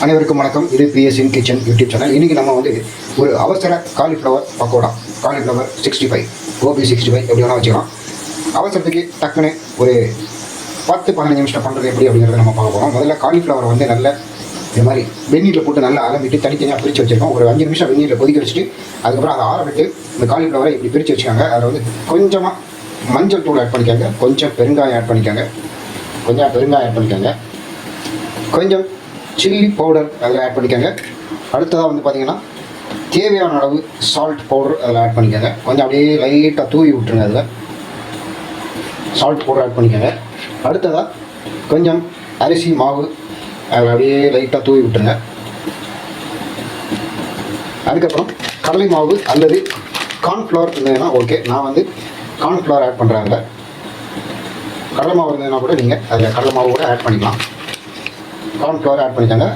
அனைவருக்கும் வணக்கம். இது பிஎஸ்என் கிச்சன் யூடியூப் சேனல். இன்றைக்கி நம்ம வந்து ஒரு அவசர காலிஃப்ளவர் பக்கோடா, காலிஃப்ளவர் 65, கோபி 65 எப்படி வேணால் வச்சுக்கலாம். அவசரத்துக்கு டக்குன்னு ஒரு 10-15 நிமிஷம் பண்ணுறது எப்படி அப்படிங்கிறத நம்ம பார்க்க போகிறோம். முதல்ல காலிஃப்ளவர் வந்து நல்ல இது மாதிரி வெந்நீரில் போட்டு நல்லா அலம்பிட்டு தனித்தனியாக பிரித்து வச்சுருக்கோம். ஒரு 5 நிமிஷம் வெந்நீரில் கொதிக்க வச்சுட்டு அதுக்கப்புறம் அதை ஆற விட்டு இந்த காலிஃப்ளவரை இப்படி பிரித்து வச்சுக்காங்க. அதில் வந்து கொஞ்சமாக மஞ்சள் தூள் ஆட் பண்ணிக்காங்க, கொஞ்சம் பெருங்காயம் ஆட் பண்ணிக்காங்க, கொஞ்சம் சில்லி பவுடர் அதில் ஆட் பண்ணிக்கோங்க. அடுத்ததாக வந்து பார்த்திங்கன்னா தேவையான அளவு சால்ட் பவுடர் அதில் ஆட் பண்ணிக்கோங்க. கொஞ்சம் அப்படியே லைட்டாக தூவி விட்டுருங்க. அதில் சால்ட் பவுடர் ஆட் பண்ணிக்கோங்க. அடுத்ததாக கொஞ்சம் அரிசி மாவு அதில் அப்படியே லைட்டாக தூவி விட்டுருங்க. அதுக்கப்புறம் கடலை மாவு அல்லது கார்ன்ஃப்ளவர் இருந்ததுன்னா ஓகே. நான் வந்து கார்ன்ஃப்ளவர் ஆட் பண்ணுறாங்க. கடலை மாவு இருந்ததுன்னா கூட நீங்கள் அதில் கடலை மாவு கூட ஆட் பண்ணிக்கலாம். கார்ன்ஃப்ளவர் ஆட் பண்ணிக்கோங்க.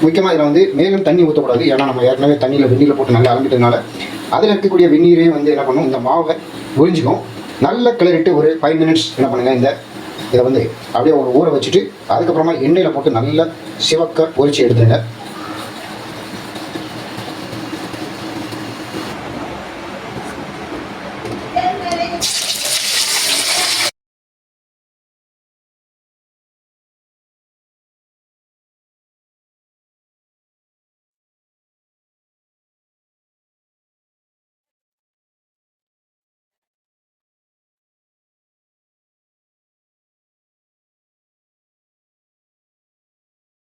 முக்கியமாக இதில் வந்து மேலும் தண்ணி ஊற்றக்கூடாது. ஏன்னா நம்ம ஏற்கனவே வெந்நீரில் போட்டு நல்லா அலம்பிட்டதுனால அதில் இருக்கக்கூடிய வெந்நீரே வந்து என்ன பண்ணும், இந்த மாவை உறிஞ்சிக்கும். நல்ல கிளறிட்டு ஒரு 5 மினிட்ஸ் என்ன பண்ணுங்கள், இதை வந்து அப்படியே ஒரு ஊற வச்சுட்டு அதுக்கப்புறமா எண்ணெயில் போட்டு நல்லா சிவக்க பொரிச்சு எடுத்துருங்க.